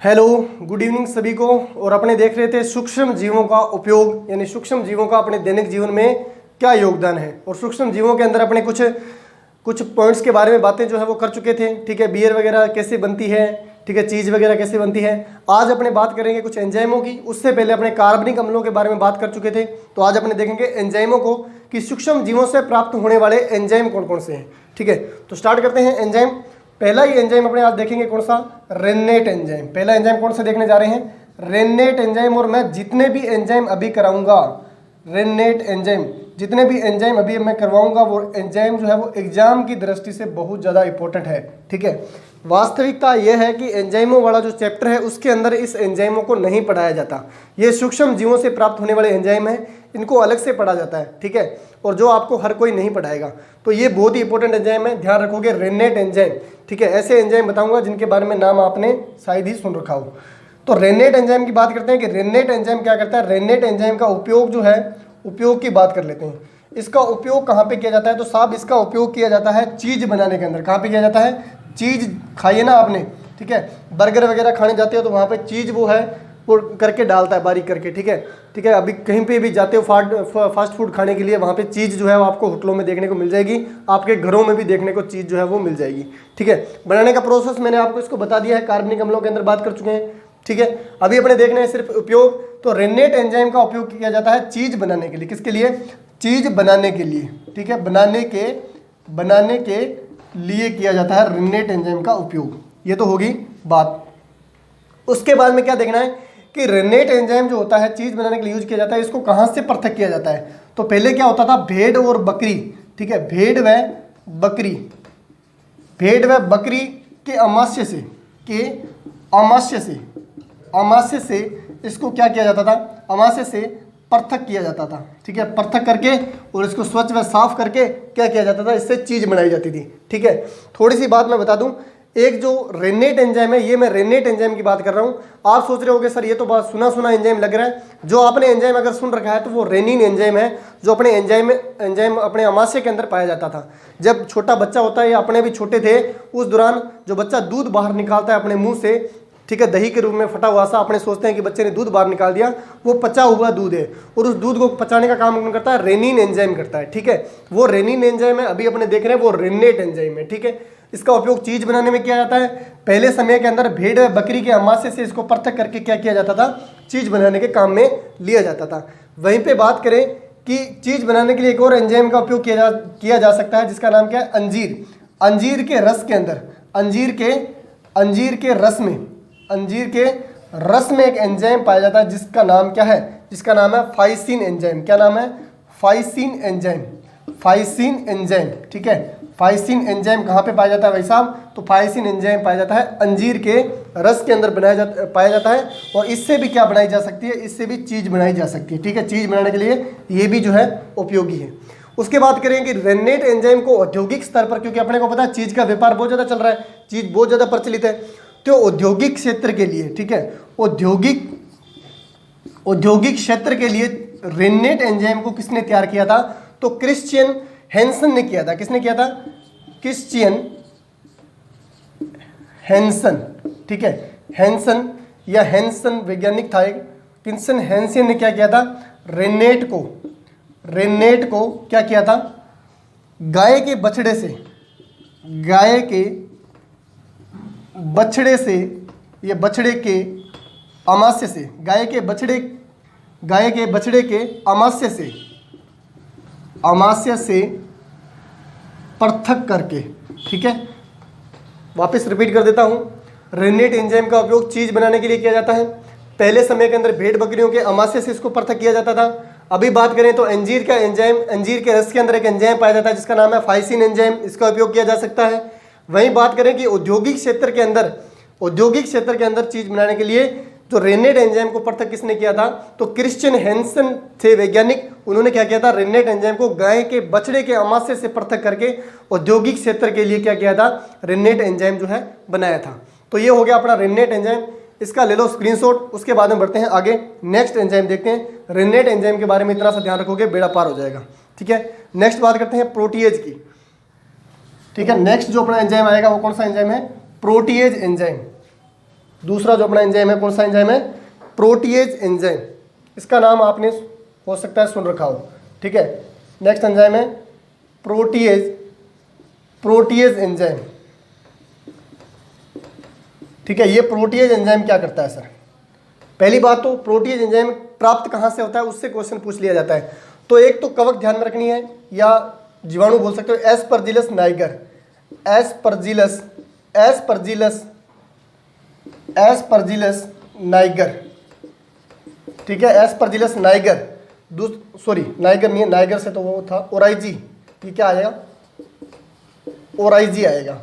Hello, good evening सभी को। और अपने देख रहे थे सूक्ष्म जीवों का उपयोग, यानी सूक्ष्म जीवों का अपने दैनिक जीवन में क्या योगदान है। और सूक्ष्म जीवों के अंदर अपने कुछ पॉइंट्स के बारे में बातें जो है वो कर चुके थे। ठीक है, बियर वगैरह कैसे बनती है, ठीक है, चीज़ वगैरह कैसे बनती है। आज अपने बात करेंगे कुछ एंजाइमों की। उससे पहले अपने कार्बनिक अम्लों के बारे में बात कर चुके थे, तो आज अपने देखेंगे एंजाइमों को कि सूक्ष्म जीवों से प्राप्त होने वाले एंजाइम कौन कौन से हैं। ठीक है, तो स्टार्ट करते हैं एंजाइम। पहला ही एंजाइम अपने आज देखेंगे कौन सा, रेन्नेट एंजाइम। पहला एंजाइम कौन सा देखने जा रहे हैं, रेन्नेट एंजाइम। और मैं जितने भी एंजाइम अभी कराऊंगा, रेन्नेट एंजाइम, जितने भी एंजाइम अभी मैं करवाऊंगा वो एंजाइम जो है वो एग्जाम की दृष्टि से बहुत ज़्यादा इंपॉर्टेंट है। ठीक है, वास्तविकता यह है कि एंजाइमों वाला जो चैप्टर है उसके अंदर इस एंजाइमों को नहीं पढ़ाया जाता। ये सूक्ष्म जीवों से प्राप्त होने वाले एंजाइम हैं, इनको अलग से पढ़ा जाता है। ठीक है, और जो आपको हर कोई नहीं पढ़ाएगा, तो ये बहुत ही इंपॉर्टेंट एंजाइम है, ध्यान रखोगे, रेन्नेट एंजाइम। ठीक है, ऐसे एंजाइम बताऊंगा जिनके बारे में नाम आपने शायद ही सुन रखा हो। तो रेन्नेट एंजाइम की बात करते हैं कि रेन्नेट एंजाइम क्या करता है। रेन्नेट एंजाइम का उपयोग जो है, उपयोग की बात कर लेते हैं। इसका उपयोग कहाँ पे किया जाता है, तो साहब इसका उपयोग किया जाता है चीज़ बनाने के अंदर। कहाँ पे किया जाता है, चीज़ खाइए ना आपने, ठीक है, बर्गर वगैरह खाने जाते हो तो वहाँ पे चीज़ वो है वो करके डालता है, बारीक करके। ठीक है, ठीक है, अभी कहीं पे भी जाते हो फास्ट फूड खाने के लिए, वहाँ पे चीज़ जो है वो आपको होटलों में देखने को मिल जाएगी, आपके घरों में भी देखने को चीज़ जो है वो मिल जाएगी। ठीक है, बनाने का प्रोसेस मैंने आपको इसको बता दिया है, कार्बनिक अम्लों के अंदर बात कर चुके हैं। ठीक है, अभी अपने देखना है सिर्फ उपयोग। तो रेन्नेट एंजाइम का उपयोग किया जाता है चीज़ बनाने के लिए। किसके लिए, चीज़ बनाने के लिए। ठीक है, बनाने के लिए किया जाता है रेन्नेट एंजाइम का उपयोग। ये तो होगी बात। उसके बाद में क्या देखना है कि रेन्नेट एंजाइम जो होता है चीज़ बनाने के लिए यूज किया जाता है, इसको कहाँ से पृथक किया जाता है। तो पहले क्या होता था, भेड़ और बकरी। ठीक है, भेड़ व बकरी के अमाशय से इसको क्या किया जाता था, अमाशय से पृथक किया जाता था। ठीक है, पृथक करके और इसको स्वच्छ व साफ करके क्या किया जाता था, इससे चीज़ बनाई जाती थी। ठीक है, थोड़ी सी बात मैं बता दूं, एक जो रेन्नेट एंजाइम है, ये मैं रेन्नेट एंजाइम की बात कर रहा हूँ। आप सोच रहे होगे सर ये तो बात सुना एंजाइम लग रहा है। जो आपने एंजाइम अगर सुन रखा है तो वो रेनिन एंजाइम है, जो अपने एंजाइम अपने अमाशय के अंदर पाया जाता था। जब छोटा बच्चा होता है, या अपने भी छोटे थे, उस दौरान जो बच्चा दूध बाहर निकालता है अपने मुंह से, ठीक है, दही के रूप में फटा हुआ सा, अपने सोचते हैं कि बच्चे ने दूध बाहर निकाल दिया, वो पचा हुआ दूध है, और उस दूध को पचाने का काम कौन करता है, रेनिन एंजाइम करता है। ठीक है, वो रेनिन एंजाइम है, अभी अपने देख रहे हैं वो रेन्नेट एंजाइम है। ठीक है, इसका उपयोग चीज़ बनाने में किया जाता है। पहले समय के अंदर भेड़ व बकरी के अमाशय से इसको पृथक करके क्या किया जाता था, चीज़ बनाने के काम में लिया जाता था। वहीं पे बात करें कि चीज़ बनाने के लिए एक और एंजाइम का उपयोग किया जा सकता है, जिसका नाम क्या है, अंजीर। अंजीर के रस के अंदर, अंजीर के रस में एक एंजाइम पाया जाता है, जिसका नाम क्या है, जिसका नाम है फाइसिन एंजाइम। क्या नाम है, फाइसिन एंजाइम। ठीक है, फाइसिन एंजाइम कहाँ पे पाया जाता है भाई साहब, तो फाइसिन एंजाइम पाया जाता है अंजीर के रस के अंदर पाया जाता है। और इससे भी क्या बनाई जा सकती है, इससे भी चीज़ बनाई जा सकती है। ठीक है, चीज़ बनाने के लिए ये भी जो है उपयोगी है। उसके बाद करें कि रेन्नेट एंजाइम को औद्योगिक स्तर पर, क्योंकि अपने को पता है चीज़ का व्यापार बहुत ज़्यादा चल रहा है, चीज़ बहुत ज़्यादा प्रचलित है, तो औद्योगिक क्षेत्र के लिए, ठीक है, औद्योगिक क्षेत्र के लिए रेन्नेट एंजाइम को किसने तैयार किया था, तो क्रिश्चियन हैंसन ने किया था। किसने किया था, क्रिश्चियन हैंसन। ठीक है, हैंसन या हैंसन वैज्ञानिक था एक, क्रिश्चियन हैंसन ने क्या किया था, रेन्नेट को क्या किया था, गाय के बछड़े से या बछड़े के अमाशय से, गाय के बछड़े के अमाशय से पृथक करके। ठीक है, वापस रिपीट कर देता हूँ, रेन्नेट एंजाइम का उपयोग चीज़ बनाने के लिए किया जाता है। पहले समय के अंदर भेड़ बकरियों के अमाशय से इसको पृथक किया जाता था। अभी बात करें तो अंजीर के रस के अंदर एक एंजाइम पाया जाता है, जिसका नाम है फाइसिन एंजाइम, इसका उपयोग किया जा सकता है। वहीं बात करें कि औद्योगिक क्षेत्र के अंदर चीज़ बनाने के लिए जो रेन्नेट एंजाइम को पृथक किसने किया था, तो क्रिश्चियन हैंसन थे वैज्ञानिक। उन्होंने क्या किया था, रेन्नेट एंजाइम को गाय के बछड़े के अमाशय से पृथक करके औद्योगिक क्षेत्र के लिए क्या किया था, रेन्नेट एंजाइम जो है बनाया था। तो ये हो गया अपना रेन्नेट एंजाइम, इसका ले लो स्क्रीनशॉट। उसके बाद में बढ़ते हैं आगे, नेक्स्ट एंजाइम देखते हैं। रेन्नेट एंजाइम के बारे में इतना सा ध्यान रखोगे, बेड़ा पार हो जाएगा। ठीक है, नेक्स्ट बात करते हैं प्रोटीएज की। ठीक है, नेक्स्ट जो अपना एंजाइम आएगा वो कौन सा एंजाइम है, प्रोटीएज एंजाइम। दूसरा जो अपना एंजाइम है, कौन सा एंजाइम है? Protease enzyme. इसका नाम आपने हो सकता है सुन रखा हो, ठीक है। नेक्स्ट एंजाइम है प्रोटीएज एंजाइम, ठीक है। ये प्रोटीएज एंजाइम क्या करता है सर? पहली बात तो प्रोटीएज एंजाइम प्राप्त कहाँ से होता है, उससे क्वेश्चन पूछ लिया जाता है। तो एक तो कवक ध्यान में रखनी है, या जीवाणु बोल सकते हो, एस्परजिलस नाइगर, एस्परजिलस नाइगर, ठीक है। एस्परजिलस नाइगर, सॉरी नाइगर नहीं है, नाइगर से तो वो था ओराइजी, ये क्या आएगा? ओराइजी आएगा,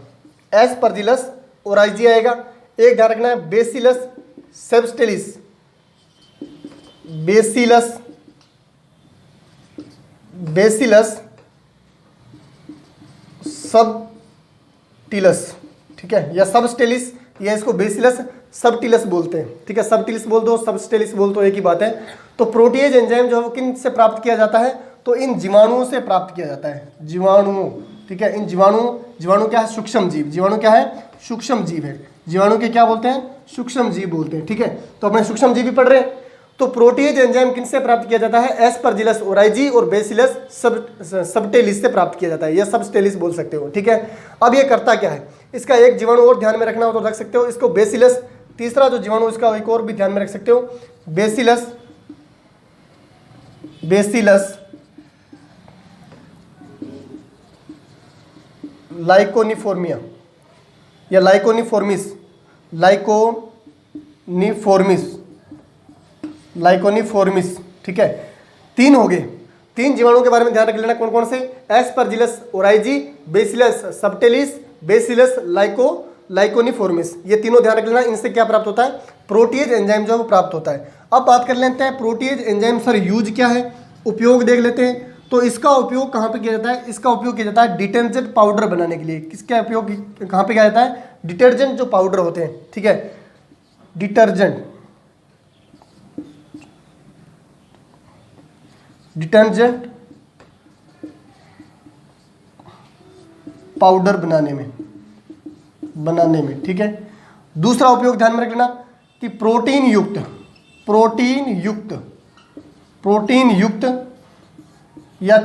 एस्परजिलस ओराइजी आएगा। एक ध्यान रखना है बेसिलस सबटिलिस, बेसिलस सबटिलस, ठीक है, या सबस्टेलिस, या इसको बेसिलस सबटिलस बोलते हैं, ठीक है। सबटिलस बोल दो, सबस्टेलिस बोल दो, एक ही बात है। तो प्रोटीएज एंजाइम जो है वो किन से प्राप्त किया जाता है? तो इन जीवाणुओं से प्राप्त किया जाता है, जीवाणुओं, ठीक है। इन जीवाणु क्या है? सूक्ष्म जीव। जीवाणु क्या है? सूक्ष्म जीव है। जीवाणु के क्या बोलते हैं? सूक्ष्म जीव बोलते हैं, ठीक है। तो अपने सूक्ष्म जीव भी पढ़ रहे हैं। तो प्रोटीएज एंजाइम किनसे प्राप्त किया जाता है? एस्परजिलस ओराइजी और बेसिलस सबटिलिस से प्राप्त किया जाता है, या सबस्टेलिस बोल सकते हो, ठीक है। अब ये करता क्या है? इसका एक जीवाणु और ध्यान में रखना हो तो रख सकते हो, इसको बेसिलस। तीसरा जो जीवाणु इसका एक और भी ध्यान में रख सकते हो, बेसिलस लाइकोनिफोर्मिया या लाइकोनिफोर्मिस, ठीक है। तीन हो गए। तीन जीवाणुओं के बारे में ध्यान रख लेना, कौन कौन से? Aspergillus oryzae, Bacillus subtilis, Bacillus licheniformis. ये तीनों ध्यान रख लेना। इनसे क्या प्राप्त होता है? प्रोटीएज एंजाइम जो है वो प्राप्त होता है। अब बात कर लेते हैं प्रोटीएज एंजाइम सर यूज क्या है, उपयोग देख लेते हैं। तो इसका उपयोग कहाँ पे किया जाता है? इसका उपयोग किया जाता है डिटर्जेंट पाउडर बनाने के लिए। किसका उपयोग कहाँ पे किया जाता है? डिटर्जेंट जो पाउडर होते हैं, ठीक है, डिटर्जेंट पाउडर बनाने में, ठीक है। दूसरा उपयोग ध्यान में रख लेना कि प्रोटीन युक्त या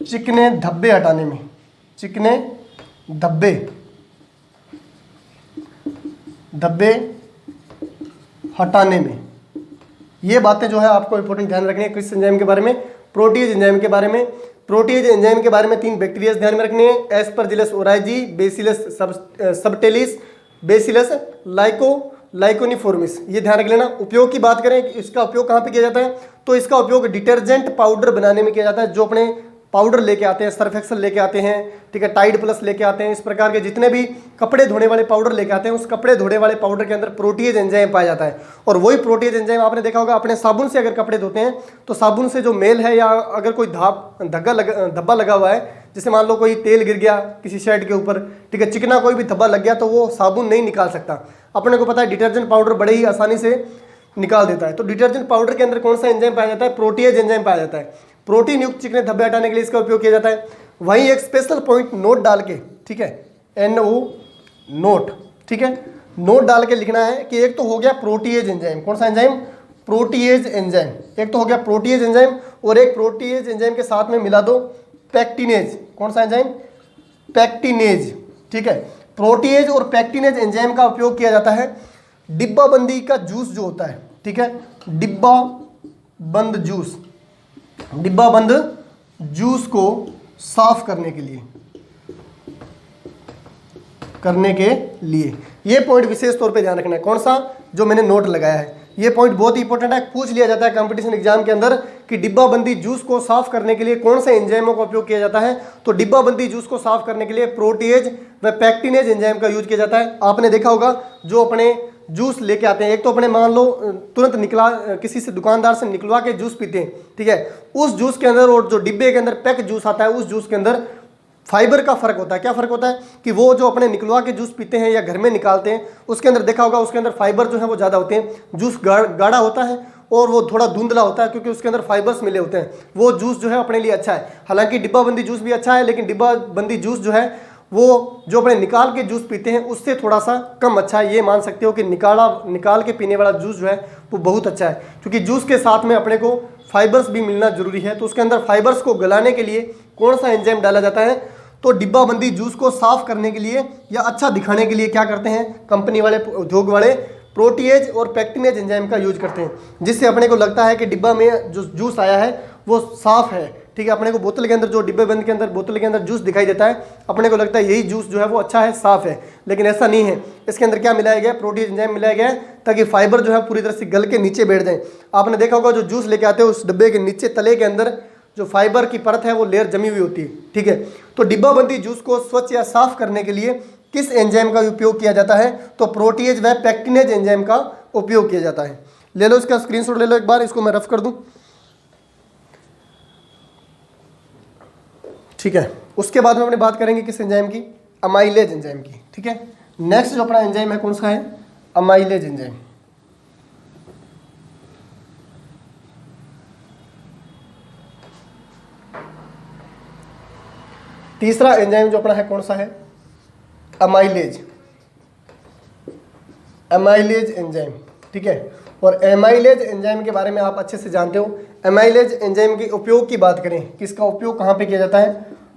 चिकने धब्बे हटाने में, ये बातें जो है आपको इंपॉर्टेंट ध्यान रखनी है किस एंजाइम के बारे में? प्रोटीएज एंजाइम के बारे में। प्रोटीएज एंजाइम के बारे में तीन बैक्टीरिया ध्यान में रखने हैं, Aspergillus oryzae, Bacillus subtilis, Bacillus licheniformis, ये ध्यान रख लेना। उपयोग की बात करें, इसका उपयोग कहाँ पे किया जाता है? तो इसका उपयोग डिटर्जेंट पाउडर बनाने में किया जाता है। जो अपने पाउडर लेके आते हैं, सर्फ एक्सेल लेके आते हैं, ठीक है, टाइड प्लस लेके आते हैं, इस प्रकार के जितने भी कपड़े धोने वाले पाउडर लेके आते हैं, उस कपड़े धोने वाले पाउडर के अंदर प्रोटीएज एंजाइम पाया जाता है। और वही प्रोटीएज एंजाइम आपने देखा होगा, अपने साबुन से अगर कपड़े धोते हैं तो साबुन से जो मेल है, या अगर कोई धब्बा लगा हुआ है, जैसे मान लो कोई तेल गिर गया किसी शर्ट के ऊपर, ठीक है, चिकना कोई भी धब्बा लग गया, तो वो साबुन नहीं निकाल सकता। अपने को पता है डिटर्जेंट पाउडर बड़े ही आसानी से निकाल देता है। तो डिटर्जेंट पाउडर के अंदर कौन सा एंजाइम पाया जाता है? प्रोटीएज एंजाइम पाया जाता है। प्रोटीन युक्त चिकने धब्बे हटाने के लिए इसका उपयोग किया जाता है। वहीं एक स्पेशल पॉइंट नोट डाल के, ठीक है, NO नोट, ठीक है, नोट डाल के लिखना है कि एक तो हो गया प्रोटीएज एंजाइम, कौन सा एंजाइम? Protease enzyme. एक तो हो गया प्रोटीएज एंजाइम, और एक प्रोटीएज एंजाइम के साथ में मिला दो पैक्टिनेज। कौन सा एंजाइम? पैक्टिनेज, ठीक है। प्रोटीएज और पैक्टिनेज एंजाइम का उपयोग किया जाता है डिब्बाबंदी का जूस जो होता है, ठीक है, डिब्बाबंद जूस को साफ करने के लिए ये पॉइंट विशेष तौर पे ध्यान रखना है। कौन सा? जो मैंने नोट लगाया है, ये पॉइंट बहुत ही इंपॉर्टेंट है। पूछ लिया जाता है कंपटीशन एग्जाम के अंदर कि डिब्बाबंदी जूस को साफ करने के लिए कौन से एंजाइमों का उपयोग किया जाता है? तो डिब्बाबंदी जूस को साफ करने के लिए प्रोटीएज व पैक्टिनेज एंजाइम का यूज किया जाता है। आपने देखा होगा जो अपने जूस लेके आते हैं, एक तो अपने मान लो तुरंत किसी से दुकानदार से निकलवा के जूस पीते हैं, ठीक है, उस जूस के अंदर और जो डिब्बे के अंदर पैक जूस आता है, उस जूस के अंदर फाइबर का फर्क होता है। क्या फर्क होता है? कि वो जो अपने निकलवा के जूस पीते हैं या घर में निकालते हैं, उसके अंदर देखा होगा उसके अंदर फाइबर जो है वो ज़्यादा होते हैं। जूस गाढ़ा होता है और वो थोड़ा धुंधला होता है, क्योंकि उसके अंदर फाइबर्स मिले होते हैं। वो जूस जो है अपने लिए अच्छा है। हालांकि डिब्बाबंदी जूस भी अच्छा है, लेकिन डिब्बाबंदी जूस जो है वो जो अपने निकाल के जूस पीते हैं उससे थोड़ा सा कम अच्छा है। ये मान सकते हो कि निकाल के पीने वाला जूस जो है वो बहुत अच्छा है, क्योंकि जूस के साथ में अपने को फाइबर्स भी मिलना जरूरी है। तो उसके अंदर फाइबर्स को गलाने के लिए कौन सा एंजाइम डाला जाता है, तो डिब्बाबंदी जूस को साफ करने के लिए या अच्छा दिखाने के लिए क्या करते हैं कंपनी वाले, उद्योग वाले प्रोटीएज और पैक्टिनेज एंजाइम का यूज करते हैं, जिससे अपने को लगता है कि डिब्बा में जो जूस आया है वो साफ है। ठीक है, अपने को बोतल के अंदर जो डिब्बे बंद के अंदर बोतल के अंदर जूस दिखाई देता है, अपने को लगता है यही जूस जो है वो अच्छा है, साफ है, लेकिन ऐसा नहीं है। इसके अंदर क्या मिलाया गया, प्रोटीज एंजाइम मिलाया गया है ताकि फाइबर जो है पूरी तरह से गल के नीचे बैठ जाए। आपने देखा होगा जो जूस लेके आते हैं उस डिब्बे के नीचे तले के अंदर जो फाइबर की परत है वो लेयर जमी हुई होती है। ठीक है, तो डिब्बाबंदी जूस को स्वच्छ या साफ करने के लिए किस एंजाइम का उपयोग किया जाता है, तो प्रोटीएज व पैक्टिनेज एंजाइम का उपयोग किया जाता है। ले लो इसका स्क्रीनशॉट ले लो एक बार, इसको मैं रफ कर दूं। ठीक है, उसके बाद में अपने बात करेंगे किस एंजाइम की, अमाइलेज एंजाइम की। ठीक है, नेक्स्ट जो अपना एंजाइम है कौन सा है, अमाइलेज एंजाइम। तीसरा एंजाइम जो अपना है कौन सा है, अमाइलेज, अमाइलेज एंजाइम। ठीक है, और एमाइलेज एंजाइम के बारे में आप अच्छे से जानते हो। एमाइलेज एंजाइम के उपयोग की बात करें, किसका उपयोग कहाँ पे किया जाता है,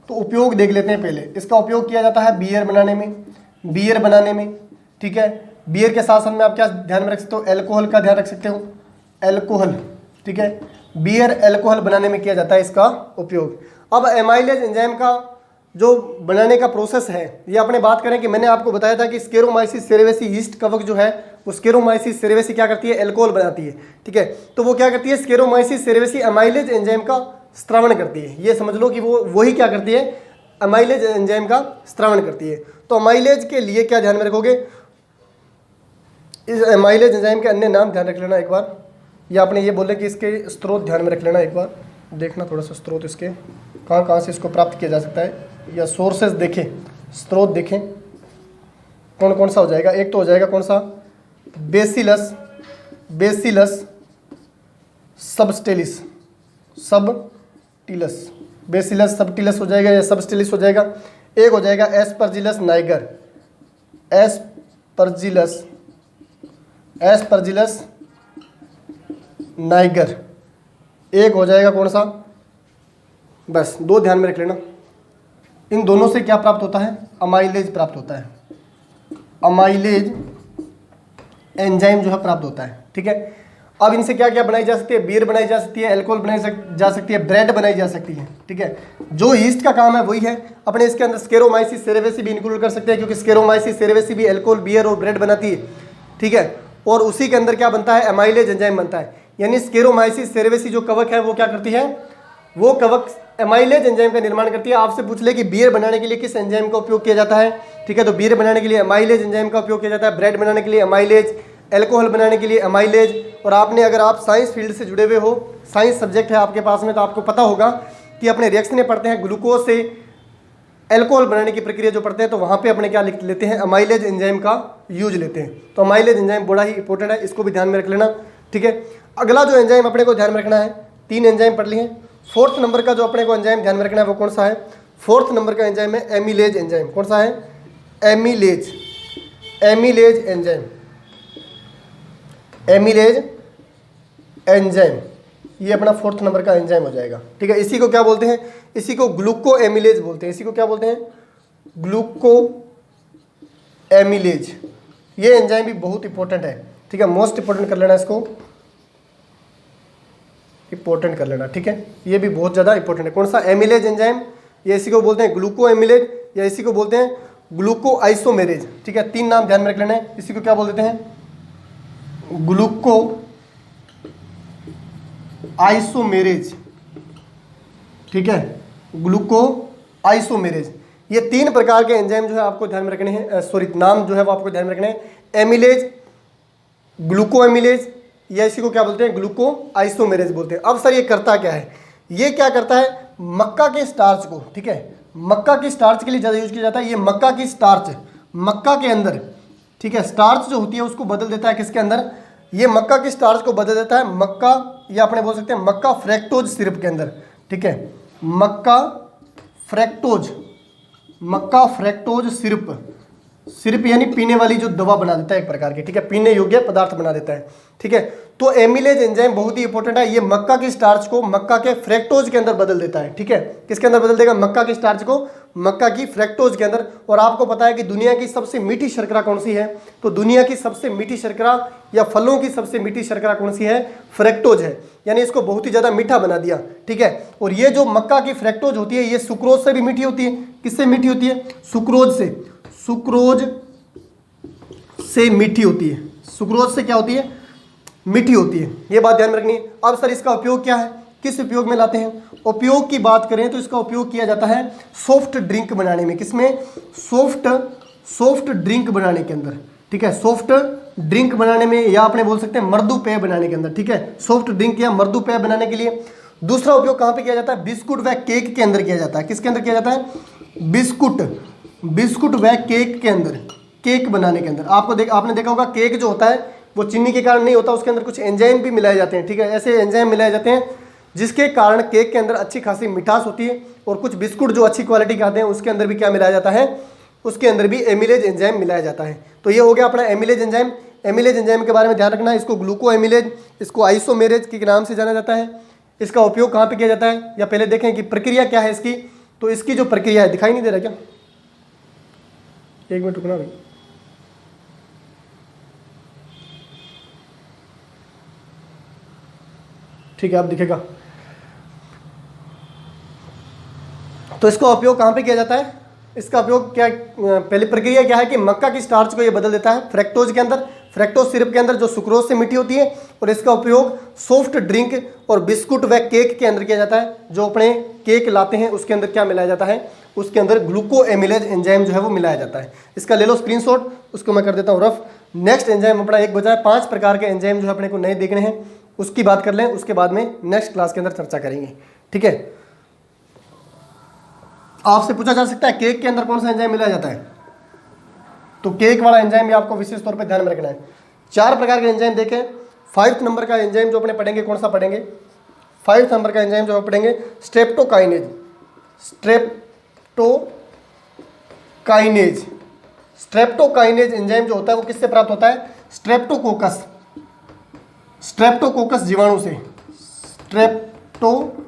तो उपयोग देख लेते हैं पहले। इसका उपयोग किया जाता है बियर बनाने में, बियर बनाने में। ठीक है, बियर के साथ साथ में आप क्या ध्यान में रख सकते हो, एल्कोहल का ध्यान रख सकते हो, एल्कोहल। ठीक है, बियर एल्कोहल बनाने में किया जाता है इसका उपयोग। अब एमाइलेज एंजाइम का जो बनाने का प्रोसेस है, ये अपने बात करें कि मैंने आपको बताया था कि स्केरोमाइसिस सेरेवेसी यीस्ट कवक जो है वो स्केरोमाइसिस सेरेवेसी क्या करती है, एल्कोहल बनाती है। ठीक है, तो वो क्या करती है, स्केरोमाइसिस सेरेवेसी अमाइलेज एंजाइम का स्त्रावण करती है। ये समझ लो कि वो वही क्या करती है, अमाइलेज एंजाइम का स्त्रावण करती है। तो अमाइलेज के लिए क्या ध्यान में रखोगे, इस अमाइलेज एंजाइम के अन्य नाम ध्यान रख लेना एक बार, या आपने ये बोले कि इसके स्रोत ध्यान में रख लेना एक बार, देखना थोड़ा सा स्रोत इसके कहाँ कहाँ से इसको प्राप्त किया जा सकता है, या सोर्सेज देखें, स्रोत देखें कौन कौन सा हो जाएगा। एक तो हो जाएगा कौन सा, बेसिलस, बेसिलस सबस्टेलिस, सबटिलस, बेसिलस सबटिलस हो जाएगा या सबस्टेलिस हो जाएगा। एक हो जाएगा Aspergillus Niger, Aspergillus, Aspergillus Niger. एक हो जाएगा कौन सा, बस दो ध्यान में रख लेना। इन दोनों से क्या प्राप्त होता है, अमाइलेज प्राप्त होता है, अमाइलेज एंजाइम जो है प्राप्त होता है। ठीक है, अब इनसे क्या क्या बनाई जा सकती है, बियर बनाई जा सकती है, एल्कोहल बनाई जा सकती है, ब्रेड बनाई जा सकती है। ठीक है, जो ईस्ट का काम है वही है। अपने इसके अंदर स्केरोमाइसिस सेरेवेसी भी इंक्लूड कर सकते हैं, क्योंकि स्केरोमाइसिस सेरेवेसी भी एल्कोहल, बियर और ब्रेड बनाती है। ठीक है, और उसी के अंदर क्या बनता है, अमाइलेज एंजाइम बनता है। यानी स्केरोमाइसिस सेरेवेसी जो कवक है वो क्या करती है, वो कवक एमाइलेज एंजाइम का निर्माण करती है। आपसे पूछ ले कि बियर बनाने के लिए किस एंजाइम का उपयोग किया जाता है, ठीक है, तो बियर बनाने के लिए एमाइलेज एंजाइम का उपयोग किया जाता है, ब्रेड बनाने के लिए एमाइलेज, एल्कोहल बनाने के लिए एमाइलेज। और आपने अगर आप साइंस फील्ड से जुड़े हुए हो, साइंस सब्जेक्ट है आपके पास में, तो आपको पता होगा कि अपने रिएक्शनें पढ़ते हैं, ग्लूकोज से एल्कोहल बनाने की प्रक्रिया जो पढ़ते हैं, तो वहाँ पे अपने क्या लिख लेते हैं, अमाइलेज एंजाइम का यूज लेते हैं। तो अमाइलेज एंजाइम बड़ा ही इंपॉर्टेंट है, इसको भी ध्यान में रख लेना। ठीक है, अगला जो एंजाइम अपने को ध्यान में रखना है, तीन एंजाइम पढ़ लिए। फोर्थ नंबर का जो अपने को एंजाइम ध्यान में रखना है वो कौन सा है, फोर्थ नंबर का एंजाइम है एमिलेज एंजाइम। कौन सा है, amylase, amylase enzyme, amylase enzyme, ये अपना फोर्थ नंबर का एंजाइम हो जाएगा। ठीक है, इसी को क्या बोलते हैं, इसी को ग्लूको एमिलेज बोलते हैं। इसी को क्या बोलते हैं, ग्लूको एमिलेज। ये एंजाइम भी बहुत इंपॉर्टेंट है। ठीक है, मोस्ट इंपॉर्टेंट कर लेना, इसको इंपॉर्टेंट कर लेना। ठीक है, ये भी बहुत ज़्यादा इंपॉर्टेंट है। कौन सा, एमिलेज एंजाइम, ये इसी को बोलते हैं ग्लूको एमिलेज, या इसी को बोलते हैं ग्लूको आइसोमेरेज। ठीक है, तीन नाम ध्यान में रख लेना है। इसी को क्या बोल देते हैं, ग्लूको आइसोमेरेज। ठीक है, ग्लूको आइसोमेरेज। ये तीन प्रकार के एंजाइम जो है आपको ध्यान में रखने हैं, सॉरी नाम जो है वो आपको ध्यान में रखने हैं, एमिलेज, ग्लूको एमिलेज, या इसी को क्या बोलते हैं, ग्लूको आइसोमेरेज बोलते हैं। अब सर ये करता क्या है, ये क्या करता है, मक्का के स्टार्च को, ठीक है, मक्का की स्टार्च के लिए ज़्यादा यूज किया जाता है। ये मक्का की स्टार्च, मक्का के अंदर, ठीक है, स्टार्च जो होती है उसको बदल देता है किसके अंदर, ये मक्का की स्टार्च को बदल देता है मक्का, या अपने बोल सकते हैं मक्का फ्रैक्टोज सिरप के अंदर। ठीक है, मक्का फ्रैक्टोज मक्का फ्रैक्टोज सिरप, सिरप यानी पीने वाली जो दवा बना देता है एक प्रकार की, ठीक है, पीने योग्य पदार्थ बना देता है, ठीक है। तो एमिलेज एंजाइम बहुत ही इंपॉर्टेंट है, ये मक्का की स्टार्च को मक्का के फ्रैक्टोज के अंदर बदल देता है, ठीक है। किसके अंदर बदल देगा? मक्का की स्टार्च को मक्का की फ्रैक्टोज के अंदर। और आपको पता है कि दुनिया की सबसे मीठी शर्करा कौन सी है? तो दुनिया की सबसे मीठी शर्करा या फलों की सबसे मीठी शर्करा कौन सी है? फ्रैक्टोज है, यानी इसको बहुत ही ज़्यादा मीठा बना दिया, ठीक है। और ये जो मक्का की फ्रैक्टोज होती है, ये सुक्रोज से भी मीठी होती है। किससे मीठी होती है? सुक्रोज से, सुक्रोज से मीठी होती है। सुक्रोज से क्या होती है? मीठी होती है, ये बात ध्यान में रखनी है। अब सर इसका उपयोग क्या है, किस उपयोग में लाते हैं? उपयोग की बात करें तो इसका उपयोग किया जाता है सॉफ्ट ड्रिंक बनाने में। किसमें? सॉफ्ट ड्रिंक बनाने के अंदर, ठीक है, सॉफ्ट ड्रिंक बनाने में, या आपने बोल सकते हैं मृदु पेय बनाने के अंदर, ठीक है, सॉफ्ट ड्रिंक या मृदु पेय बनाने के लिए। दूसरा उपयोग कहाँ पे किया जाता है? बिस्कुट व केक के अंदर किया जाता है। किसके अंदर किया जाता है? बिस्कुट व केक के अंदर, केक बनाने के अंदर। आपने देखा होगा केक जो होता है वो चीनी के कारण नहीं होता, उसके अंदर कुछ एंजाइम भी मिलाए जाते हैं, ठीक है। ऐसे एंजाइम मिलाए जाते हैं जिसके कारण केक के अंदर अच्छी खासी मिठास होती है। और कुछ बिस्कुट जो अच्छी क्वालिटी के आते हैं उसके अंदर भी क्या मिलाया जाता है? उसके अंदर भी एमिलेज एंजाइम मिलाया जाता है। तो ये हो गया अपना एमिलेज एंजाइम। एमिलेज एंजाइम के बारे में ध्यान रखना है, इसको ग्लूको एमिलेज, इसको आइसोमेरेज के नाम से जाना जाता है। इसका उपयोग कहाँ पर किया जाता है, या पहले देखें कि प्रक्रिया क्या है इसकी। तो इसकी जो प्रक्रिया है, दिखाई नहीं दे रहा क्या? एक मिनट रुकना भाई। ठीक है, अब दिखेगा। तो इसका उपयोग कहाँ पे किया जाता है? इसका उपयोग क्या, पहली प्रक्रिया क्या है कि मक्का की स्टार्च को ये बदल देता है फ्रैक्टोज के अंदर, फ्रैक्टोज सिरप के अंदर जो सुक्रोज से मीठी होती है। और इसका उपयोग सॉफ्ट ड्रिंक और बिस्कुट व केक के अंदर किया जाता है। जो अपने केक लाते हैं उसके अंदर क्या मिलाया जाता है? उसके अंदर ग्लूको एमिलेज एंजाइम जो है वो मिलाया जाता है। इसका ले लो स्क्रीनशॉट, उसको मैं कर देता हूँ रफ। नेक्स्ट एंजाइम अपना एक बचा है, 5 प्रकार के एंजाइम जो है अपने को नए देखने हैं, उसकी बात कर लें, उसके बाद में नेक्स्ट क्लास के अंदर चर्चा करेंगे, ठीक है। आपसे पूछा जा सकता है केक के अंदर कौन सा एंजाइम मिलाया जाता है? तो केक वाला एंजाइम भी आपको विशेष तौर पे ध्यान में रखना है। 4 प्रकार के एंजाइम देखें। 5 नंबर का एंजाइम जो अपने पढ़ेंगे, कौन सा पढ़ेंगे? 5 नंबर का एंजाइम जो हम पढ़ेंगे स्ट्रेप्टोकाइनेज। स्ट्रेप्टोकाइनेज, स्ट्रेप्टोकाइनेज एंजाइम जो होता है वो किससे प्राप्त होता है? स्ट्रेप्टोकोकस, स्ट्रेप्टोकोकस जीवाणु से, स्ट्रेप्टोकोकस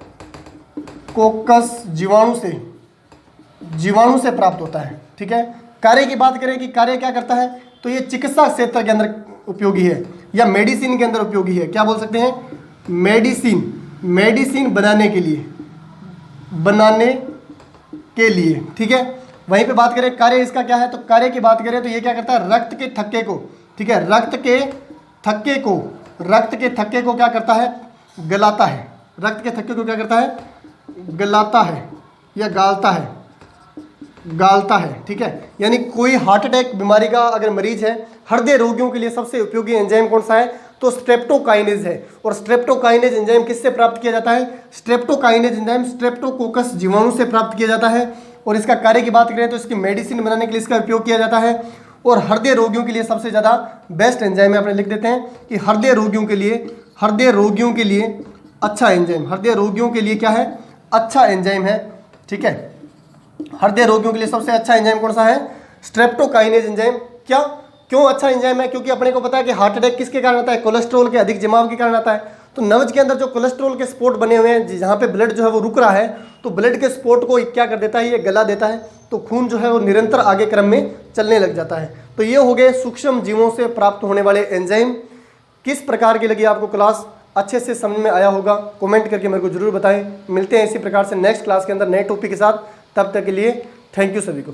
जीवाणु से प्राप्त होता है, ठीक है। कार्य की बात करें कि कार्य क्या करता है, तो ये चिकित्सा क्षेत्र के अंदर उपयोगी है या मेडिसिन के अंदर उपयोगी है। क्या बोल सकते हैं? मेडिसिन बनाने के लिए, ठीक है। वहीं पे बात करें कार्य इसका क्या है, तो कार्य की बात करें तो ये क्या करता है? रक्त के थक्के को, ठीक है, रक्त के थक्के को क्या करता है? गलाता है। रक्त के थक्के को क्या करता है? गलाता है या गालता है, ठीक है। यानी कोई हार्ट अटैक बीमारी का अगर मरीज है, हृदय रोगियों के लिए सबसे उपयोगी एंजाइम कौन सा है? तो स्ट्रेप्टोकाइनेज है। और स्ट्रेप्टोकाइनेज एंजाइम किससे प्राप्त किया जाता है? स्ट्रेप्टोकाइनेज एंजाइम स्ट्रेप्टोकोकस जीवाणु से प्राप्त किया जाता है। और इसका कार्य की बात करें तो इसकी मेडिसिन बनाने के लिए इसका उपयोग किया जाता है। और हृदय रोगियों के लिए सबसे ज़्यादा बेस्ट एंजाइम है, अपने लिख देते हैं कि हृदय रोगियों के लिए अच्छा एंजाइम, हृदय रोगियों के लिए क्या है? अच्छा एंजाइम है, ठीक है। हृदय रोगियों के लिए सबसे अच्छा एंजाइम कौन सा है? Streptokinase enzyme. क्यों अच्छा एंजाइम है? क्योंकि अपने को पता है कि हार्ट अटैक किसके कारण आता है? कोलेस्ट्रॉल के अधिक जमाव के कारण आता है। तो नब्ज के अंदर जो कोलेस्ट्रॉल के स्पॉट बने हुए हैं, जहाँ पे ब्लड जो है वो रुक रहा है, तो ब्लड के स्पॉट को क्या कर देता है? ये गला देता है, तो खून जो है वो निरंतर आगे क्रम में चलने लग जाता है। तो ये हो गए सूक्ष्म जीवों से प्राप्त होने वाले एंजाइम। किस प्रकार की लगी आपको क्लास? अच्छे से समझ में आया होगा? कमेंट करके मेरे को जरूर बताएं। मिलते हैं इसी प्रकार से नेक्स्ट क्लास के अंदर नए टॉपिक के साथ। तब तक के लिए थैंक यू सभी को।